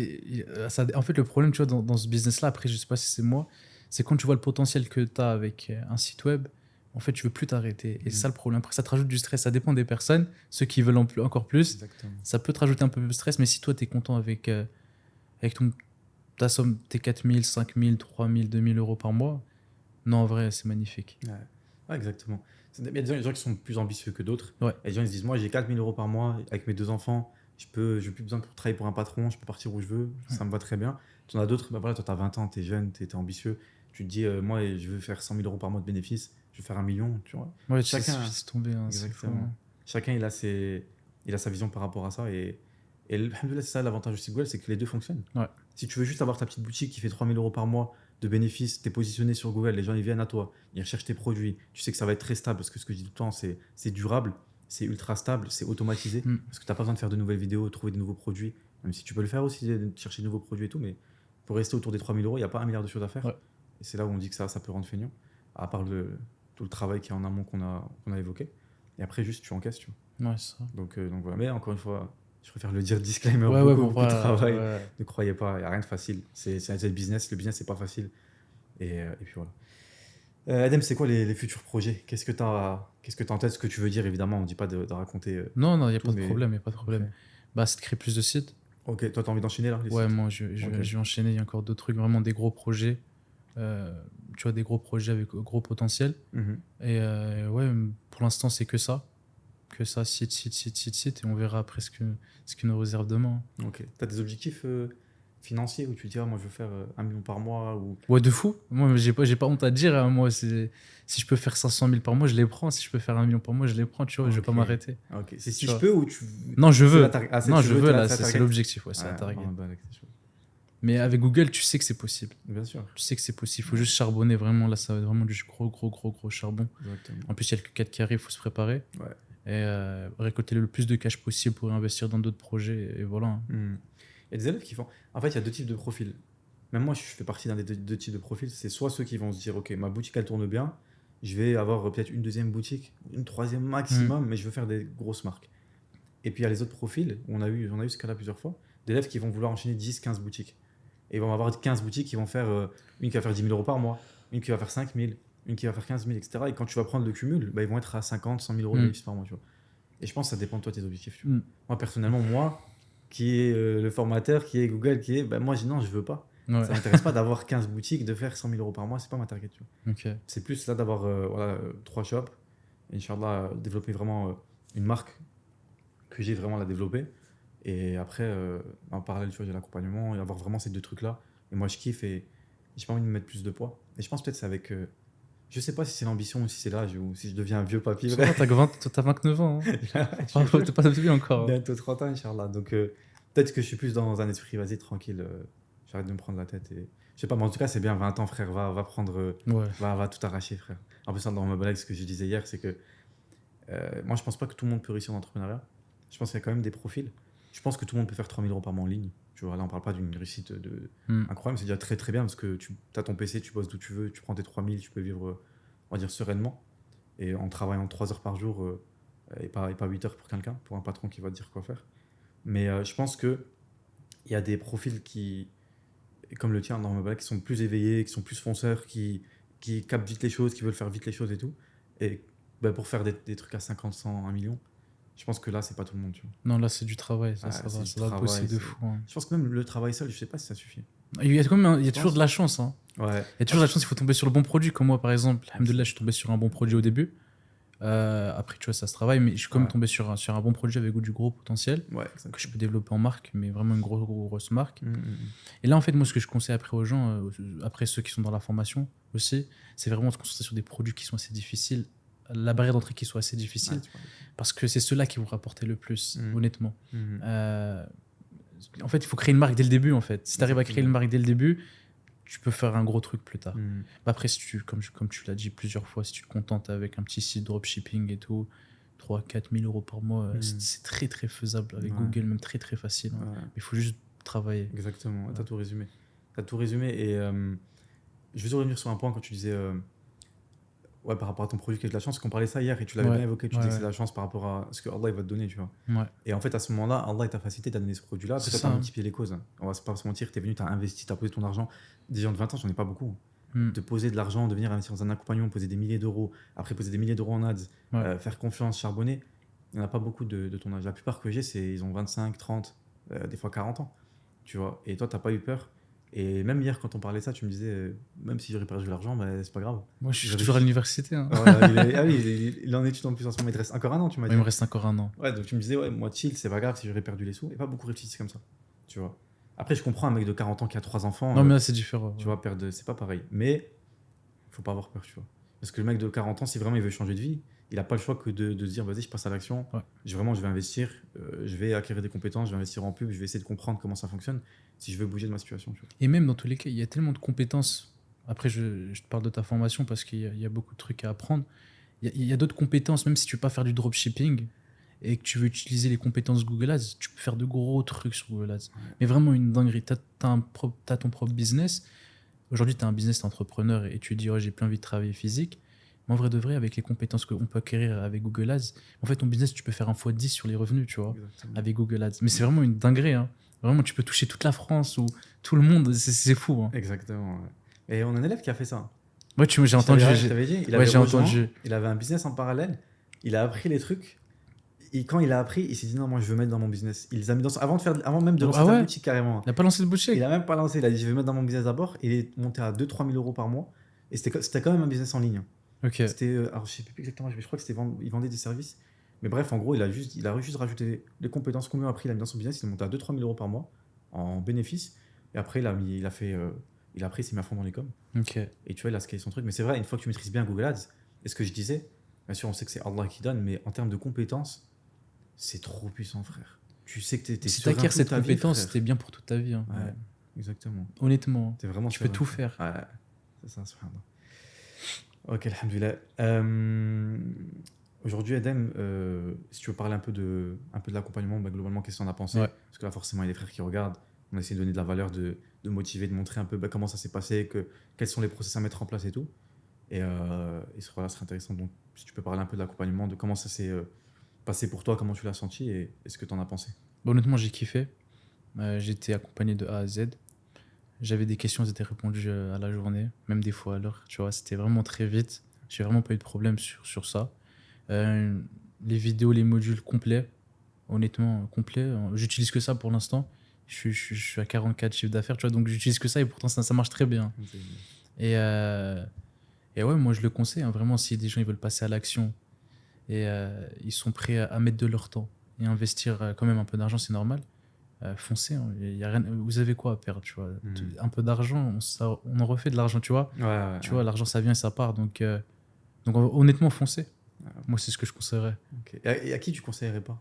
en fait, le problème, tu vois, dans ce business-là, après, je sais pas si c'est moi, c'est quand tu vois le potentiel que tu as avec un site web, en fait, tu veux plus t'arrêter. Et c'est ça le problème. Après, ça te rajoute du stress. Ça dépend des personnes. Ceux qui veulent encore plus, Exactement. ça peut te rajouter un peu de stress. Mais si toi, tu es content avec ta somme, tes 4 000, 5 000, 3 000, 2 000 euros par mois, non, en vrai, c'est magnifique. Ouais. Ouais, exactement. Il y a des gens qui sont plus ambitieux que d'autres. Ouais. Et les gens ils se disent, moi j'ai 4 000 euros par mois avec mes 2 enfants, je n'ai plus besoin de travailler pour un patron, je peux partir où je veux, ça me va très bien. Tu en as d'autres, bah voilà, toi tu as 20 ans, tu es jeune, tu es ambitieux, tu te dis, moi je veux faire 100 000 euros par mois de bénéfices, je veux faire 1 million, tu vois. Ouais, Chacun, c'est tombé. Hein, c'est fou, exactement. hein. Chacun il a sa vision par rapport à ça. Et alhamdoulilah, c'est ça l'avantage du site Google, c'est que les deux fonctionnent. Ouais. Si tu veux juste avoir ta petite boutique qui fait 3 000 euros par mois de bénéfices, tu es positionné sur Google, les gens ils viennent à toi, ils recherchent tes produits, tu sais que ça va être très stable parce que ce que je dis tout le temps, c'est durable, c'est ultra stable, c'est automatisé parce que tu n'as pas besoin de faire de nouvelles vidéos, trouver de nouveaux produits, même si tu peux le faire aussi, de chercher de nouveaux produits et tout, mais pour rester autour des 3 000 euros, il n'y a pas 1 milliard de choses à faire. Ouais. Et c'est là où on dit que ça peut rendre feignant, à part tout le travail qui est en amont qu'on a évoqué. Et après, juste tu encaisses, tu vois. Ouais, c'est ça. Donc voilà. Mais encore une fois, je préfère le dire disclaimer, Ouais, beaucoup de travail. ouais. Ne croyez pas, il n'y a rien de facile. C'est le business, c'est pas facile. Et puis voilà. Adem, c'est quoi les futurs projets? Qu'est-ce que tu as en tête? Ce que tu veux dire, évidemment, on ne dit pas de raconter. Non, il n'y a tout, pas de mais- problème, il n'y a pas de problème. Ok. Bah, c'est de créer plus de sites. Ok, toi, tu as envie d'enchaîner là les Ouais, sites. moi, je Ok. vais enchaîner. Il y a encore d'autres trucs, vraiment des gros projets. Tu vois, des gros projets avec gros potentiel. Mhm. Et ouais, pour l'instant, c'est que ça. Que ça, site. Et on verra après ce qui nous réserve demain. Ok. Tu as des objectifs financiers où tu te dis, ah, moi, je veux faire 1 million par mois ou... Ouais, de fou. Moi, j'ai pas honte à dire. Hein. Moi, si je peux faire 500 000 par mois, je les prends. Si je peux faire 1 million par mois, je les prends. Tu vois, je vais pas Ok. m'arrêter. Ok. C'est si Tu je vois. peux ou tu... Non, je c'est veux. la tar- ah, c'est- Non, tu je veux, veux, t'es là, la c'est target. l'objectif. Ouais, c'est la Ouais, target. ouais, bah, c'est chaud. Mais avec Google, tu sais que c'est possible. Bien sûr. Tu sais que c'est possible. Il faut juste charbonner vraiment. Là, ça va être vraiment du gros charbon. Exactement. En plus, il y a le Q4 qui arrive, il faut se préparer. Ouais. Et récolter le plus de cash possible pour investir dans d'autres projets. Et voilà. Hein. Il y a des élèves qui font. En fait, il y a deux types de profils. Même moi, je fais partie d'un des deux types de profils. C'est soit ceux qui vont se dire, OK, ma boutique, elle tourne bien. Je vais avoir peut-être une deuxième boutique, une troisième maximum, mais je veux faire des grosses marques. Et puis, il y a les autres profils. On a eu ce cas-là plusieurs fois. D'élèves qui vont vouloir enchaîner 10, 15 boutiques. Et ils vont avoir 15 boutiques qui vont faire une qui va faire 10 000 euros par mois, une qui va faire 5 000, une qui va faire 15 000, etc. Et quand tu vas prendre le cumul, bah, ils vont être à 50, 100 000 euros de bénéfices par mois. Tu vois. Et je pense que ça dépend de toi, tes objectifs. Tu vois. Moi, personnellement, qui est le formateur, qui est Google, moi, je dis non, je veux pas. Ouais. Ça m'intéresse pas d'avoir 15 boutiques, de faire 100 000 euros par mois, c'est pas ma target. Tu vois. Ok. C'est plus là d'avoir 3 shops, et Inch'Allah, développer vraiment une marque que j'ai vraiment la développer. Et après, en parallèle, tu vois, j'ai l'accompagnement et avoir vraiment ces deux trucs-là. Et moi, je kiffe et j'ai pas envie de me mettre plus de poids. Et je pense peut-être c'est avec. Je sais pas si c'est l'ambition ou si c'est l'âge ou si je deviens un vieux papy. Ça va, t'as 29 ans. Hein. T'es pas vieux encore. Bientôt 30 ans, Inch'Allah. Donc peut-être que je suis plus dans un esprit, vas-y, tranquille, j'arrête de me prendre la tête. Et... Je sais pas, mais en tout cas, c'est bien, 20 ans, frère, va prendre. Va tout arracher, frère. En plus, dans ma blague, ce que je disais hier, c'est que moi, je pense pas que tout le monde peut réussir en entrepreneuriat. Je pense qu'il y a quand même des profils. Je pense que tout le monde peut faire 3 000 euros par mois en ligne. Tu vois, là, on parle pas d'une réussite incroyable, c'est déjà très très bien parce que tu as ton PC, tu bosses d'où tu veux, tu prends tes 3 000, tu peux vivre, on va dire, sereinement et en travaillant 3 heures par jour et pas 8 heures pour quelqu'un, pour un patron qui va te dire quoi faire. Mais je pense qu'il y a des profils comme le tien, dans qui sont plus éveillés, qui sont plus fonceurs, qui captent vite les choses, qui veulent faire vite les choses et tout. Et pour faire des trucs à 50, 100, 1 million, je pense que là, c'est pas tout le monde. Tu vois. Non, là, c'est du travail. Ça va bosser de fou. Hein. Je pense que même le travail seul, je sais pas si ça suffit. Il y a toujours de la chance. Hein. Ouais. Il y a toujours de la chance, il faut tomber sur le bon produit. Comme moi, par exemple, alhamdoulilah, je suis tombé sur un bon produit au début. Après, tu vois, ça se travaille, mais je suis quand même tombé sur un bon produit avec du gros potentiel que je peux développer en marque, mais vraiment une grosse marque. Et là, en fait, moi, ce que je conseille après aux gens, après ceux qui sont dans la formation aussi, c'est vraiment de se concentrer sur des produits qui sont assez difficiles, la barrière d'entrée qui soit assez difficile, parce que c'est ceux-là qui vont rapporter le plus, honnêtement. En fait, il faut créer une marque dès le début, en fait. Si tu arrives à créer une marque dès le début, tu peux faire un gros truc plus tard. Après, si comme tu l'as dit plusieurs fois, si tu te contentes avec un petit site dropshipping et tout, 3-4 000 euros par mois, c'est très très faisable avec Google, même très très facile. Hein. Mais il faut juste travailler. Exactement, tu as tout résumé. Et je veux revenir sur un point quand tu disais Ouais, par rapport à ton produit qui est de la chance, qu'on parlait ça hier et tu l'avais Ouais, bien évoqué, tu ouais, dis que c'est ouais. de la chance par rapport à ce que Allah il va te donner, tu vois. Ouais. Et en fait, à ce moment-là, Allah il t'a facilité, t'a donné ce produit-là. Après, C'est toi, ça, t'as hein. multiplié les causes. On va pas se mentir, t'es venu, t'as investi, t'as posé ton argent. Des gens de 20 ans, j'en ai pas beaucoup. Mm. De poser de l'argent, de venir investir dans un accompagnement, poser des milliers d'euros, après poser des milliers d'euros en ads, Ouais. faire confiance, charbonner. Il n'y en a pas beaucoup de ton âge. La plupart que j'ai, ils ont 25, 30, des fois 40 ans. Tu vois. Et toi, t'as pas eu peur. Et même hier, quand on parlait de ça, tu me disais, même si j'aurais perdu de l'argent, bah, c'est pas grave. Moi, je suis J'avais toujours à juste- l'université, hein. Voilà, ah oui, il est en études en plus en ce moment. Il te reste encore un an, tu m'as Ouais, dit. il me reste encore un an. Ouais, donc tu me disais, ouais, moi, chill, c'est pas grave si j'aurais perdu les sous. Et pas beaucoup réfléchissent comme ça. Tu vois. Après, je comprends un mec de 40 ans qui a 3 enfants. Non, mais là, c'est différent. Tu Ouais. vois, perdre, c'est pas pareil. Mais faut pas avoir peur, tu vois. Parce que le mec de 40 ans, si vraiment il veut changer de vie, il a pas le choix que de se dire, vas-y, je passe à l'action. Ouais. Je vais investir, je vais acquérir des compétences, je vais investir en pub, je vais essayer de comprendre comment ça fonctionne si je veux bouger de ma situation. Tu vois. Et même dans tous les cas, il y a tellement de compétences. Après, je te parle de ta formation parce qu'il y a beaucoup de trucs à apprendre. Il y a d'autres compétences, même si tu veux pas faire du dropshipping et que tu veux utiliser les compétences Google Ads, tu peux faire de gros trucs sur Google Ads. Mais vraiment une dinguerie. T'as ton propre business. Aujourd'hui, tu as un business d'entrepreneur et tu dis, oh, j'ai plus envie de travailler physique. Mais en vrai de vrai, avec les compétences qu'on peut acquérir avec Google Ads, en fait, ton business, tu peux faire un x10 sur les revenus, tu vois, Exactement. avec Google Ads. Mais c'est vraiment une dinguerie, hein. Vraiment, tu peux toucher toute la France ou tout le monde. C'est fou, hein. Exactement. Ouais. Et on a un élève qui a fait ça. Ouais, j'ai entendu. Je t'avais dit, il Ouais, avait j'ai rejoint, entendu. il avait un business en parallèle, il a appris les trucs. Et quand il a appris, il s'est dit non, moi je veux mettre dans mon business. Il les a mis avant même de lancer Ah sa ouais. boutique carrément. Il n'a pas lancé de boutique. Il a même pas lancé, il a dit je vais mettre dans mon business d'abord. Il est monté à 2-3 000 euros par mois. Et c'était quand même un business en ligne. Ok. C'était, alors je sais plus exactement, je crois que il vendait des services. Mais bref, en gros, il a juste rajouté les compétences qu'on lui a appris, il a mis dans son business, il est monté à 2-3 000 euros par mois en bénéfice. Et après, il a appris, il s'est mis à fond dans les coms. Ok. Et tu vois, il a scalé son truc. Mais c'est vrai, une fois que tu maîtrises bien Google Ads, et ce que je disais, bien sûr, on sait que c'est Allah qui donne, mais en termes de compétences, c'est trop puissant, frère. Tu sais que t'es Si serein t'acquiers toute cette ta vie, compétence, frère. c'était bien pour toute ta vie, hein. Ouais, Ouais. exactement. Honnêtement, T'es vraiment tu peux serein, tout frère. faire. Ouais, c'est ça, subhanallah. Ok, alhamdoulilah. Aujourd'hui, Edem, si tu veux parler un peu de l'accompagnement, bah, globalement, qu'est-ce que tu en as pensé? Ouais. Parce que là, forcément, il y a des frères qui regardent. On a essayé de donner de la valeur, de motiver, de montrer un peu bah, comment ça s'est passé, quels sont les process à mettre en place et tout. Et ce serait intéressant. Donc, si tu peux parler un peu de l'accompagnement, de comment ça s'est passé pour toi, comment tu l'as senti et ce que tu en as pensé. Bon, honnêtement, j'ai kiffé. J'étais accompagné de A à Z. J'avais des questions, elles étaient répondues à la journée, même des fois à l'heure. Tu vois, c'était vraiment très vite. J'ai vraiment pas eu de problème sur ça. Les vidéos, les modules complets, honnêtement, complets. J'utilise que ça pour l'instant. Je suis à 44 chiffres d'affaires, tu vois, donc j'utilise que ça et pourtant ça marche très bien. Et ouais, moi je le conseille, hein, vraiment, si des gens ils veulent passer à l'action et ils sont prêts à mettre de leur temps et investir quand même un peu d'argent, c'est normal. Foncez, hein, y a rien, vous avez quoi à perdre, tu vois. Un peu d'argent, on en refait de l'argent, tu vois. Tu vois, l'argent ça vient et ça part, donc honnêtement, foncez. Moi, c'est ce que je conseillerais. Okay. Et à qui tu conseillerais pas?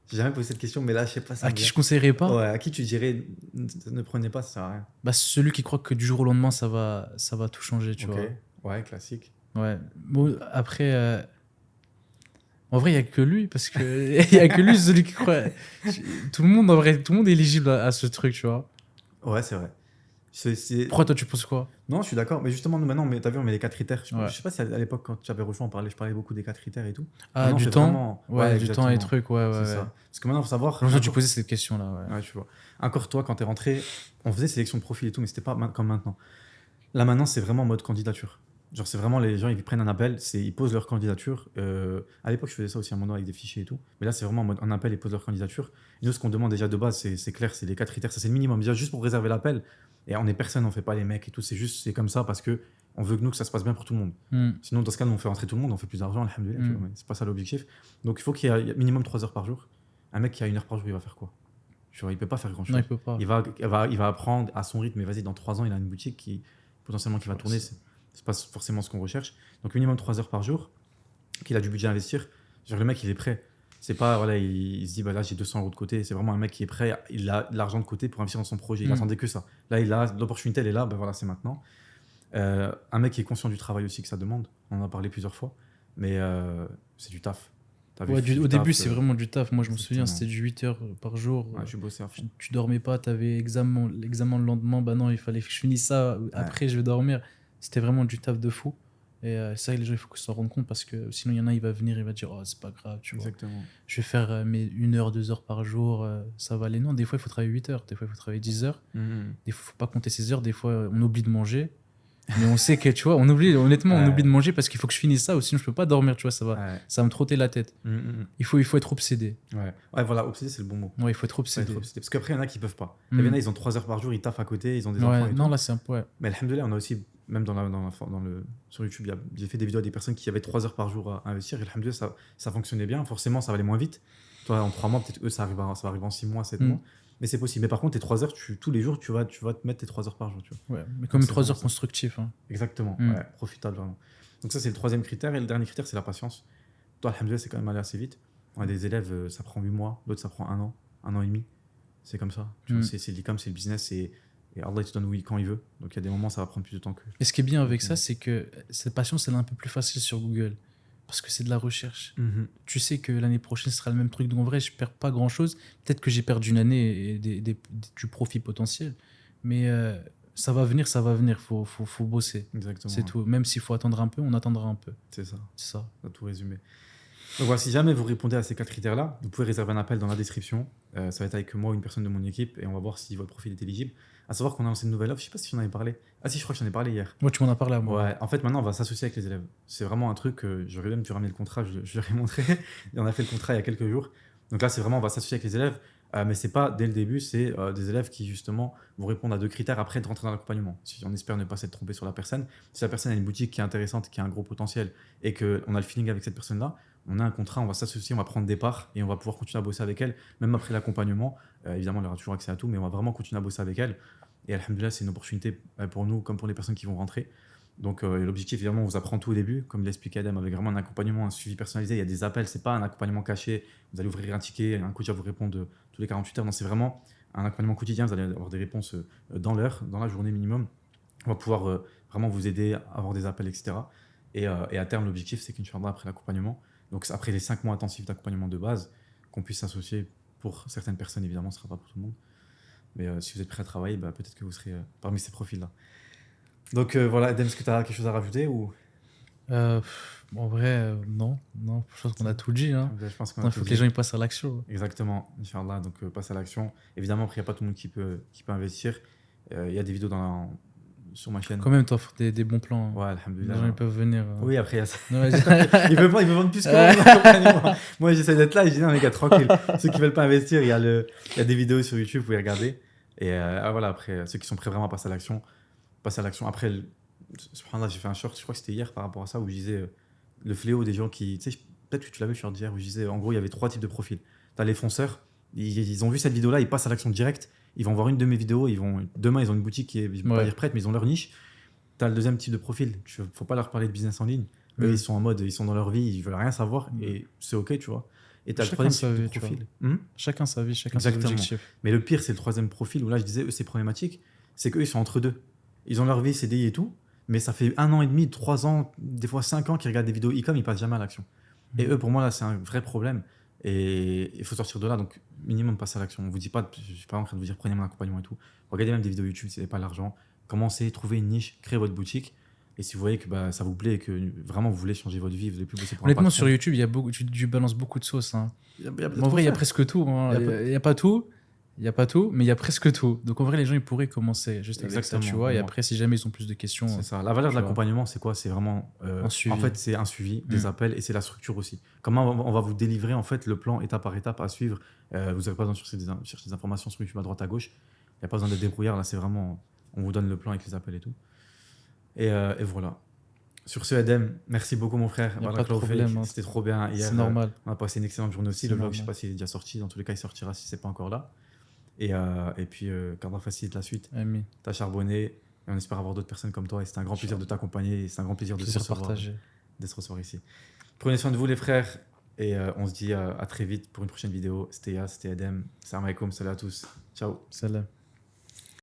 J'ai jamais posé cette question, mais là, je sais pas. À qui je conseillerais pas? Ouais, à qui tu dirais ne prenez pas, ça sert à rien. Bah, celui qui croit que du jour au lendemain, ça va tout changer, tu vois. Ouais, classique. Ouais. Bon, après, en vrai, il n'y a que lui, parce que il y a que lui, celui qui croit. Tout le monde, en vrai, tout le monde est éligible à ce truc, tu vois. Ouais, c'est vrai. Pourquoi toi, tu penses quoi? Non, je suis d'accord. Mais justement, nous, maintenant, t'as vu, on met les 4 critères. Je Ouais. sais pas si à l'époque, quand tu avais rejoint, je parlais beaucoup des 4 critères et tout. Ah, maintenant, du temps vraiment... Ouais, du temps et trucs, ouais. C'est ça. Parce que maintenant, il faut savoir... Pour ça, tu posais cette question-là, ouais. Ouais, tu vois. Encore toi, quand t'es rentré, on faisait sélection de profil et tout, mais c'était pas comme maintenant. Là, maintenant, c'est vraiment en mode candidature. Genre, c'est vraiment les gens, ils prennent un appel, ils posent leur candidature. À l'époque, je faisais ça aussi à un moment avec des fichiers et tout. Mais là, c'est vraiment en mode un appel, ils posent leur candidature. Et nous, ce qu'on demande déjà de base, c'est clair, c'est les 4 critères. Ça, c'est le minimum. Déjà, juste pour réserver l'appel. Et on est personne, on fait pas les mecs et tout. C'est comme ça parce que on veut que ça se passe bien pour tout le monde. Sinon, dans ce cas, on fait rentrer tout le monde, on fait plus d'argent, alhamdoulilah. C'est pas ça l'objectif. Donc, il faut qu'il y ait minimum 3 heures par jour. Un mec qui a 1 heure par jour, il va faire quoi? Genre, il peut pas faire grand chose. Non, il peut pas. Il va apprendre à son rythme. Mais vas-y, dans 3 ans, il a une boutique qui potentiellement qui va tourner. C'est pas forcément ce qu'on recherche. Donc minimum 3 heures par jour, qu'il a du budget à investir. Genre le mec, il est prêt. C'est pas, voilà, il se dit, bah là, j'ai 200 euros de côté. C'est vraiment un mec qui est prêt. Il a de l'argent de côté pour investir dans son projet. Il attendait que ça. Là, l'opportunité, elle est là. Ben voilà, c'est maintenant. Un mec qui est conscient du travail aussi que ça demande. On en a parlé plusieurs fois. Mais c'est du taf. Ouais, au début, c'est vraiment du taf. Moi, je me souviens, c'était du 8 heures par jour. Ouais, je bossais à fond. Tu dormais pas, t'avais l'examen le lendemain. Bah non, il fallait que je finisse ça. Après, je vais dormir. C'était vraiment du taf de fou. Et ça, les gens, il faut qu'ils s'en rendent compte parce que sinon, il y en a, il va venir, il va dire, oh, c'est pas grave, tu vois. Exactement. Je vais faire mes 1 heure, 2 heures par jour, ça va aller. Non, des fois, il faut travailler 8 heures, des fois, il faut travailler 10 heures. Mhm. Des fois, il faut pas compter ses heures, des fois, on oublie de manger. Mais on sait que, tu vois, on oublie, honnêtement, on Ouais. oublie de manger parce qu'il faut que je finisse ça ou sinon je peux pas dormir, tu vois, Ouais. ça va me trotter la tête. Mhm. Il faut être obsédé. Ouais. Ouais, voilà, obsédé, c'est le bon mot. Ouais, il faut être Faut obsédé. être obsédé. Parce qu'après, il y en a qui peuvent pas. Mm. Il y en a, ils ont 3 heures par jour, ils taffent à côté, ils ont des enfants Ouais, et non, tout. là, c'est un peu. Ouais. Mais alhamdoulilah, on a aussi, même sur YouTube, j'ai fait des vidéos à des personnes qui avaient 3 heures par jour à investir. Et alhamdoulilah, ça fonctionnait bien. Forcément, ça va aller moins vite. Toi, en 3 mois, peut-être eux, ça va arriver en 6 mois, 7 Mm. mois. Mais c'est possible. Mais par contre, tes 3 heures, tous les jours, tu vas te mettre tes 3 heures par jour. Tu vois. Ouais, mais comme c'est 3 vraiment heures ça. constructives. Hein. Exactement. Mm. Ouais, profitable, vraiment. Donc, ça, c'est le 3e critère. Et le dernier critère, c'est la patience. Toi, alhamdoulilah, c'est quand même allé assez vite. On a des élèves, ça prend 8 mois. D'autres, ça prend 1 an et demi. C'est comme ça. Tu vois, Mm. c'est l'ICAM, c'est le business. Et Allah, il te donne oui quand il veut. Donc, il y a des moments, ça va prendre plus de temps que. Et ce qui est bien avec Ok. ça, c'est que cette patience, elle est un peu plus facile sur Google. Parce que c'est de la recherche. Mhm. Tu sais que l'année prochaine, ce sera le même truc. Donc en vrai, je perds pas grand-chose. Peut-être que j'ai perdu une année et du profit potentiel. Mais ça va venir, ça va venir. Faut bosser. Exactement. C'est ouais. tout. Même s'il faut attendre un peu, on attendra un peu. C'est ça. C'est ça. On a tout résumé. Donc voilà, si jamais vous répondez à ces 4 critères-là, vous pouvez réserver un appel dans la description. Ça va être avec moi ou une personne de mon équipe et on va voir si votre profil est éligible. À savoir qu'on a lancé une nouvelle offre, je sais pas si j'en avais parlé. Ah si, je crois que j'en ai parlé hier. Moi, tu m'en as parlé à moi. Ouais, en fait maintenant on va s'associer avec les élèves. C'est vraiment un truc, j'aurais même pu ramener le contrat, je leur ai montré. Et on a fait le contrat il y a quelques jours. Donc là c'est vraiment, on va s'associer avec les élèves. Mais c'est pas dès le début, c'est des élèves qui justement vont répondre à 2 critères après de rentrer dans l'accompagnement. Si on espère ne pas s'être trompé sur la personne. Si la personne a une boutique qui est intéressante, qui a un gros potentiel et qu'on a le feeling avec cette personne-là, on a un contrat, on va s'associer, on va prendre des parts et on va pouvoir continuer à bosser avec elle, même après l'accompagnement. Évidemment, elle aura toujours accès à tout, mais on va vraiment continuer à bosser avec elle. Et alhamdoulilah, c'est une opportunité pour nous comme pour les personnes qui vont rentrer. Donc l'objectif, évidemment, on vous apprend tout au début, comme l'explique Adam, avec vraiment un accompagnement, un suivi personnalisé. Il y a des appels, c'est pas un accompagnement caché. Vous allez ouvrir un ticket, un coach va vous répondre tous les 48 heures. Non, c'est vraiment un accompagnement quotidien. Vous allez avoir des réponses dans l'heure, dans la journée minimum. On va pouvoir vraiment vous aider à avoir des appels, etc. Et à terme, l'objectif, c'est qu'Inch'Allah, après l'accompagnement, donc après les 5 mois intensifs d'accompagnement de base, qu'on puisse s'associer pour certaines personnes, évidemment, ce ne sera pas pour tout le monde. Mais si vous êtes prêt à travailler, peut-être que vous serez parmi ces profils-là. Donc voilà, Adam, est-ce que tu as quelque chose à rajouter ou... En vrai, non. Je pense qu'on a tout dit. Hein. Je pense qu'on a Il tout faut que dit. les gens ils passent à l'action. Exactement, Inch'Allah, donc passe à l'action. Évidemment, après, il n'y a pas tout le monde qui peut investir. Il y a des vidéos sur ma chaîne. Quand même, t'offres des bons plans. Ouais, Les alhamdoulilah. gens ils peuvent venir. Oui, après, il y a ça. Non, vas-y. Ils peuvent vendre plus que moi, mon accompagnement. Moi, j'essaie d'être là et je dis non, les gars, tranquille. Ceux qui veulent pas investir, il y a des vidéos sur YouTube, vous pouvez regarder. Et voilà, après, ceux qui sont prêts vraiment à passer à l'action, passez à l'action. Après, subhanallah, j'ai fait un short, je crois que c'était hier par rapport à ça, où je disais le fléau des gens qui. Tu sais, peut-être que tu l'avais short d'hier, où je disais en gros, il y avait 3 types de profils. Tu as les fonceurs, ils ont vu cette vidéo-là, ils passent à l'action directe. Ils vont voir une de mes vidéos, demain, ils ont une boutique qui est, je ne vais pas dire prête, mais ils ont leur niche. Tu as le deuxième type de profil, il ne faut pas leur parler de business en ligne. Eux, ils sont en mode, ils sont dans leur vie, ils veulent rien savoir et c'est ok, tu vois. Et tu as le Chacun troisième sa type de vie, profil. Chacun sa vie, chacun ses Exactement. objectifs. Mais le pire, c'est le troisième profil où là, je disais, eux, c'est problématique. C'est qu'eux, ils sont entre deux. Ils ont leur vie, CDI et tout, mais ça fait 1 an et demi, 3 ans, des fois 5 ans qu'ils regardent des vidéos e-com, ils passent jamais à l'action. Et eux, pour moi, là, c'est un vrai problème. Et il faut sortir de là, donc minimum passer à l'action. On vous dit pas, je suis pas en train de vous dire prenez mon accompagnement et tout. Regardez même des vidéos YouTube si vous n'avez pas l'argent. Commencez, trouvez une niche, créez votre boutique. Et si vous voyez que ça vous plaît et que vraiment vous voulez changer votre vie, vous voulez plus bosser pour un Honnêtement, patron. sur YouTube, tu balances beaucoup de sauce. Hein. En vrai, il y a presque tout. Hein. Il n'y a pas tout. Il n'y a pas tout, mais il y a presque tout. Donc en vrai, les gens ils pourraient commencer juste avec ça, tu vois. Et après, si jamais ils ont plus de questions. C'est ça. La valeur de tu vois. l'accompagnement, c'est quoi? C'est vraiment. Un suivi. En fait, c'est un suivi, des appels et c'est la structure aussi. Comment on va vous délivrer en fait le plan étape par étape à suivre. Vous n'avez pas besoin de chercher des informations sur YouTube à droite à gauche. Il n'y a pas besoin d'être débrouillard. Là, c'est vraiment. On vous donne le plan avec les appels et tout. Et voilà. Sur ce, Edem, merci beaucoup, mon frère. Y a pas de problème, hein. C'était trop bien hier. C'est normal. On a passé une excellente journée aussi. C'est Le vlog, normal. je ne sais pas s'il est déjà sorti. Dans tous les cas, il sortira si ce n'est pas encore là. Et puis, Carda facilite la suite. Ami. T'as charbonné. Et on espère avoir d'autres personnes comme toi. Et c'est un grand plaisir de t'accompagner. Et c'est un grand plaisir de se recevoir ici. Prenez soin de vous, les frères. Et on se dit à très vite pour une prochaine vidéo. C'était Ya, c'était Edem. Salam alaikum, salut à tous. Ciao. Salam.